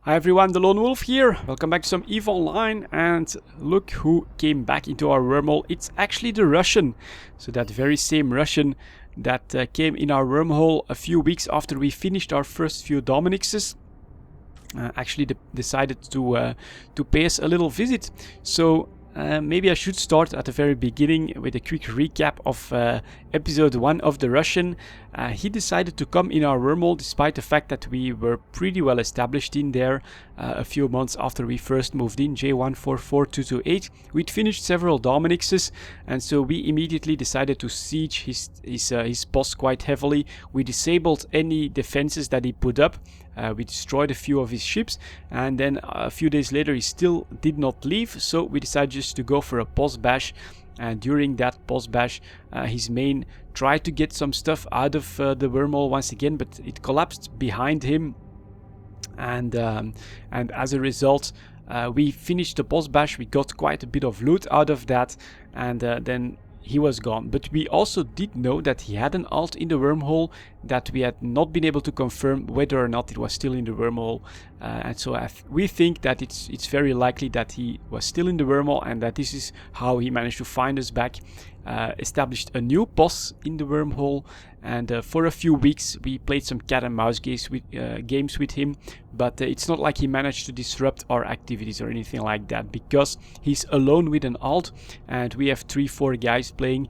Hi everyone, delonewolf here. Welcome back to some EVE Online, and look who came back into our wormhole. It's actually the Russian. So that very same Russian that came in our wormhole a few weeks after we finished our first few Dominixes. Actually decided to pay us a little visit. So maybe I should start at the very beginning with a quick recap of episode 1 of the Russian. He decided to come in our wormhole despite the fact that we were pretty well established in there a few months after we first moved in, J144228. We'd finished several Dominixes, and so we immediately decided to siege his post quite heavily. We disabled any defenses that he put up. We destroyed a few of his ships, and then a few days later he still did not leave, so we decided just to go for a post bash. And during that post bash, his main tried to get some stuff out of the wormhole once again, but it collapsed behind him, and as a result we finished the post bash. We got quite a bit of loot out of that, and then he was gone. But we also did know that he had an alt in the wormhole that we had not been able to confirm whether or not it was still in the wormhole, and so we think that it's very likely that he was still in the wormhole, and that this is how he managed to find us back. Established a new boss in the wormhole, and for a few weeks we played some cat and mouse games with him, but it's not like he managed to disrupt our activities or anything like that, because he's alone with an alt, and we have 3-4 guys playing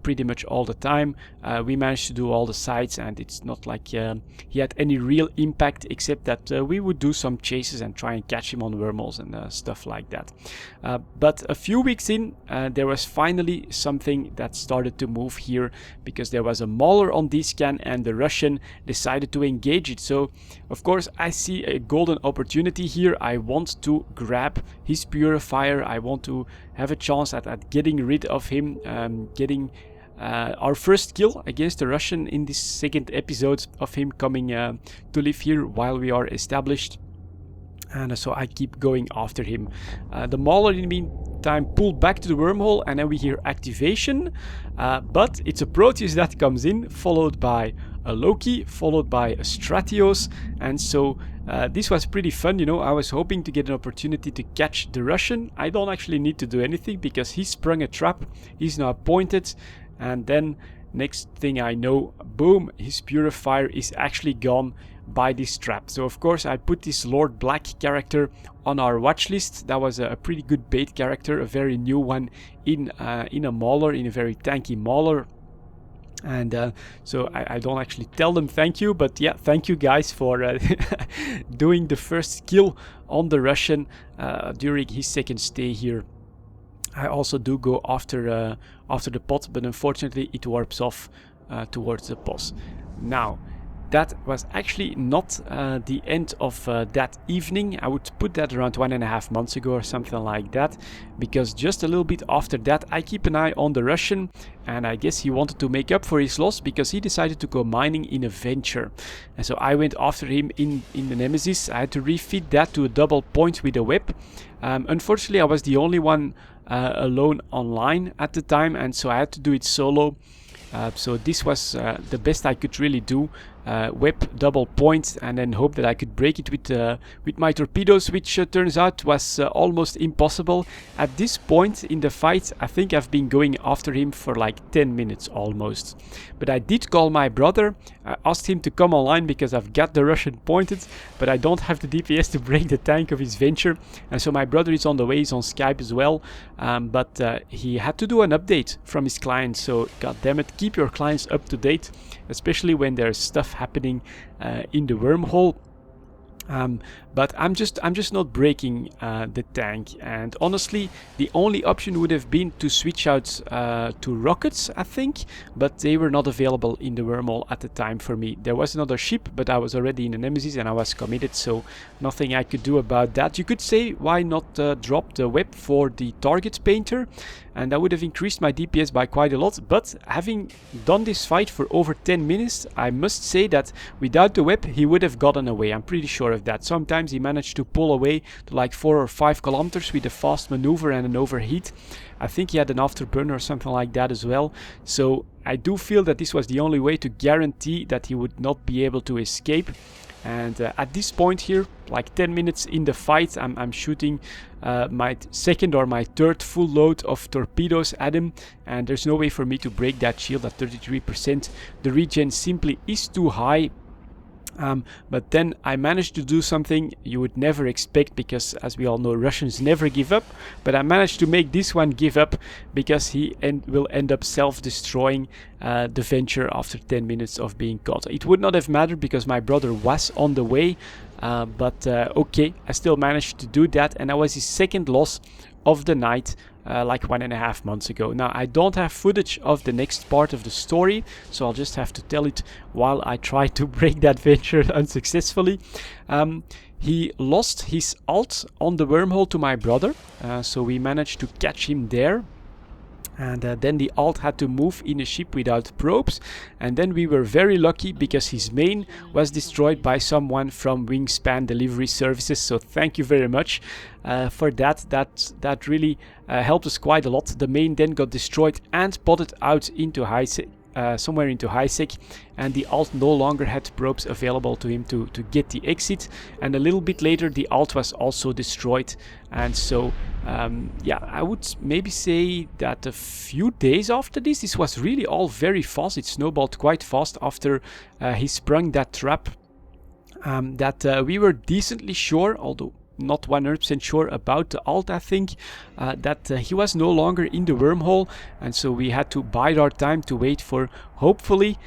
pretty much all the time. We managed to do all the sites, and it's not like he had any real impact, except that we would do some chases and try and catch him on wormholes and stuff like that. But a few weeks in, there was finally something that started to move here, because there was a mauler on D-scan and the Russian decided to engage it. So of course I see a golden opportunity here. I want to grab his purifier. I want to have a chance at getting rid of him, getting our first kill against the Russian in this second episode of him coming to live here while we are established. And so I keep going after him. The mauler in the meantime pulled back to the wormhole, and then we hear activation, but it's a Proteus that comes in, followed by a Loki, followed by a Stratios, and so this was pretty fun. You know, I was hoping to get an opportunity to catch the Russian. I don't actually need to do anything because he sprung a trap. He's now pointed, and then next thing I know, boom, his purifier is actually gone by this trap. So of course I put this Lord Black character on our watch list. That was a pretty good bait character, a very new one in a mauler, in a very tanky mauler. And so I don't actually tell them thank you, but yeah, thank you guys for doing the first kill on the Russian during his second stay here. I also do go after the pot, but unfortunately it warps off towards the boss. Now, that was actually not the end of that evening. I would put that around 1.5 months ago or something like that, because just a little bit after that I keep an eye on the Russian, and I guess he wanted to make up for his loss because he decided to go mining in a venture. And so I went after him in the Nemesis. I had to refit that to a double point with a web. Unfortunately I was the only one alone online at the time, and so I had to do it solo. So this was the best I could really do. Web double point, and then hope that I could break it with my torpedoes, which turns out was almost impossible. At this point in the fight, I think I've been going after him for like 10 minutes almost. But I did call my brother. I asked him to come online because I've got the Russian pointed, but I don't have the DPS to break the tank of his venture. And so my brother is on the way, he's on Skype as well. But he had to do an update from his client, so god damn it, keep your clients up to date, especially when there's stuff happening in the wormhole. But I'm just not breaking the tank, and honestly the only option would have been to switch out to rockets, I think, but they were not available in the wormhole at the time for me. There was another ship, but I was already in the Nemesis and I was committed, so nothing I could do about that. You could say, why not drop the web for the target painter, and that would have increased my DPS by quite a lot. But having done this fight for over 10 minutes, I must say that without the web he would have gotten away. I'm pretty sure of that. Sometimes he managed to pull away to like 4 or 5 kilometers with a fast maneuver and an overheat. I think he had an afterburner or something like that as well. So I do feel that this was the only way to guarantee that he would not be able to escape. And at this point here, like 10 minutes in the fight, I'm shooting my second or my third full load of torpedoes at him, and there's no way for me to break that shield at 33%. The regen simply is too high. But then I managed to do something you would never expect, because as we all know, Russians never give up. But I managed to make this one give up, because he will end up self-destroying the Venture after 10 minutes of being caught. It would not have mattered because my brother was on the way, but okay, I still managed to do that, and that was his second loss of the night. Like 1.5 months ago. Now, I don't have footage of the next part of the story, so I'll just have to tell it while I try to break that Venture unsuccessfully. He lost his ult on the wormhole to my brother, so we managed to catch him there. And then the alt had to move in a ship without probes, and then we were very lucky because his main was destroyed by someone from Wingspan Delivery Services, so thank you very much for that. That really helped us quite a lot. The main then got destroyed and potted out into somewhere into high sec, and the alt no longer had probes available to him to get the exit, and a little bit later the alt was also destroyed. And so yeah, I would maybe say that a few days after this was really all very fast. It snowballed quite fast after he sprung that trap, that we were decently sure, although not 100% sure about the alt, I think, that he was no longer in the wormhole, and so we had to bide our time to wait for, hopefully,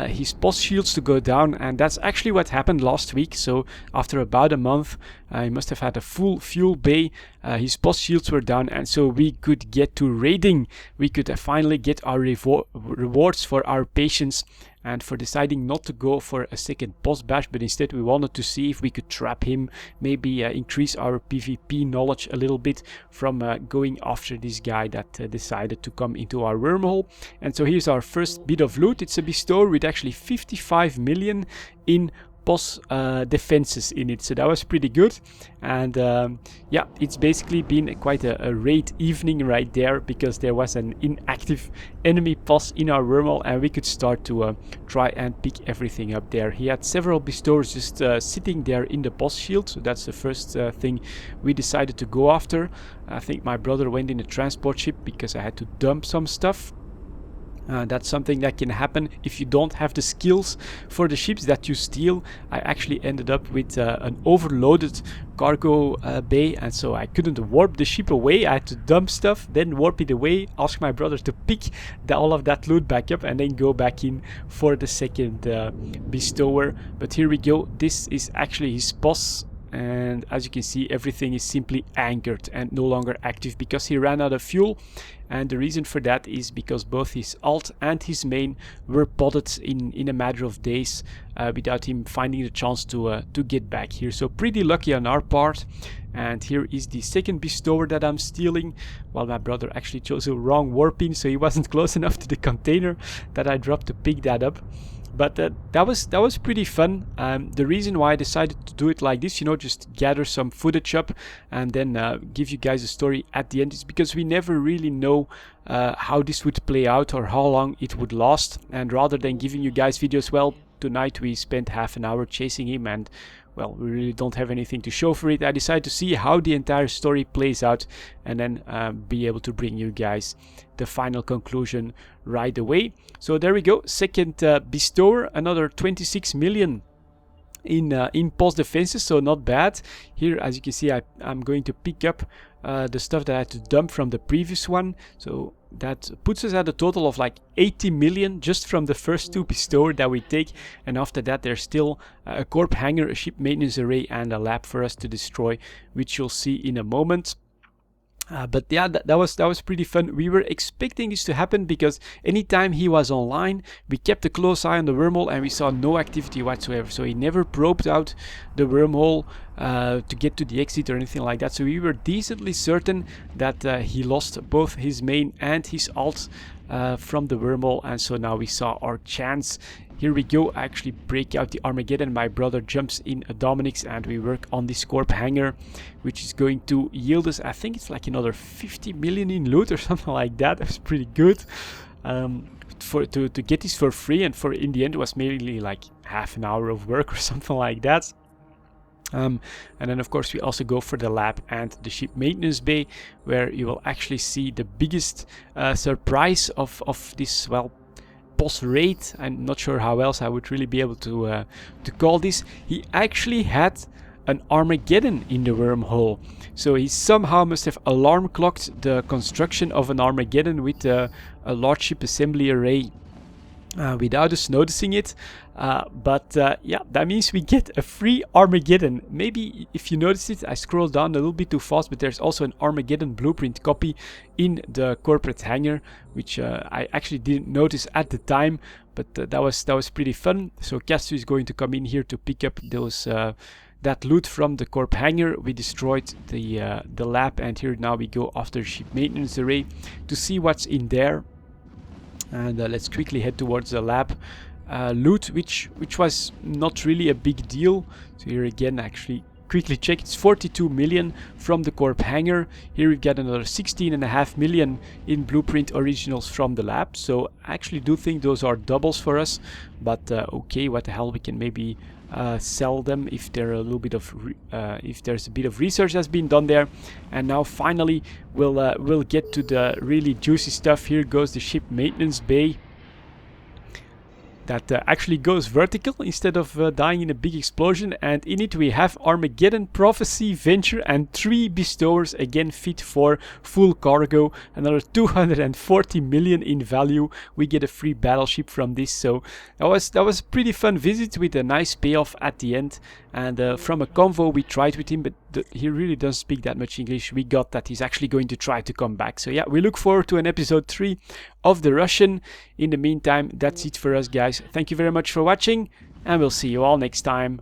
his post shields to go down, and that's actually what happened last week. So after about a month, he must have had a full fuel bay, his post shields were down, and so we could get to raiding. We could finally get our rewards for our patience and for deciding not to go for a second boss bash, but instead we wanted to see if we could trap him, maybe increase our PvP knowledge a little bit from going after this guy that decided to come into our wormhole. And so here's our first bit of loot. It's a bestower with actually 55 million in boss defenses in it, so that was pretty good. And yeah, it's basically been quite a raid evening right there, because there was an inactive enemy boss in our wormhole, and we could start to try and pick everything up there. He had several bestowers just sitting there in the boss shield, so that's the first thing we decided to go after. I think my brother went in a transport ship because I had to dump some stuff. That's something that can happen if you don't have the skills for the ships that you steal. I actually ended up with an overloaded cargo bay, and so I couldn't warp the ship away. I had to dump stuff, then warp it away, ask my brother to pick all of that loot back up, and then go back in for the second bestower. But here we go. This is actually his boss. And as you can see, everything is simply anchored and no longer active because he ran out of fuel. And the reason for that is because both his alt and his main were potted in a matter of days without him finding the chance to get back here. So pretty lucky on our part. And here is the second bestower that I'm stealing. Well, my brother actually chose a wrong warp in, so he wasn't close enough to the container that I dropped to pick that up. But that was pretty fun. The reason why I decided to do it like this, just gather some footage up and then give you guys a story at the end, is because we never really know how this would play out or how long it would last. And rather than giving you guys videos, well, tonight we spent half an hour chasing him and, well, we really don't have anything to show for it. I decided to see how the entire story plays out and then be able to bring you guys the final conclusion right away. So there we go, second bestower, another 26 million in post defenses, so not bad. Here, as you can see, I'm going to pick up the stuff that I had to dump from the previous one, so that puts us at a total of like 80 million just from the first two bestower that we take. And after that, there's still a corp hangar, a ship maintenance array, and a lab for us to destroy, which you'll see in a moment. But yeah, that was pretty fun. We were expecting this to happen because anytime he was online, we kept a close eye on the wormhole and we saw no activity whatsoever. So he never probed out the wormhole to get to the exit or anything like that. So we were decently certain that he lost both his main and his alt from the wormhole, and so now we saw our chance here we go. I actually break out the Armageddon. My brother jumps in Dominic's and we work on this Corp hanger, which is going to yield us, I think it's like another 50 million in loot or something like that. That's pretty good. To get this for free, and for in the end it was mainly like half an hour of work or something like that. And then of course we also go for the lab and the ship maintenance bay, where you will actually see the biggest surprise of this, well, boss raid. I'm not sure how else I would really be able to call this. He actually had an Armageddon in the wormhole, so he somehow must have alarm clocked the construction of an Armageddon with a large ship assembly array without us noticing it. But yeah, that means we get a free Armageddon. Maybe if you notice it, I scroll down a little bit too fast, but there's also an Armageddon blueprint copy in the corporate hangar, which I actually didn't notice at the time, but that was pretty fun. So Castu is going to come in here to pick up those that loot from the corp hangar. We destroyed the lab, and here now we go after ship maintenance array to see what's in there. And let's quickly head towards the lab. Loot, which was not really a big deal. So here again, actually quickly check, it's 42 million from the corp hangar. Here we've got another 16.5 million in blueprint originals from the lab. So I actually do think those are doubles for us, but okay, what the hell, we can maybe sell them if they're a little bit of if there's a bit of research that's been done there. And now finally we'll get to the really juicy stuff. Here goes the ship maintenance bay that actually goes vertical instead of dying in a big explosion, and in it we have Armageddon, Prophecy, Venture, and 3 bestowers, again fit for full cargo. Another 240 million in value. We get a free battleship from this, so that was a pretty fun visit with a nice payoff at the end. And from a convo we tried with him, but he really doesn't speak that much English. We got that he's actually going to try to come back. So yeah, we look forward to an episode 3 of the Russian. In the meantime, that's it for us, guys. Thank you very much for watching, and we'll see you all next time.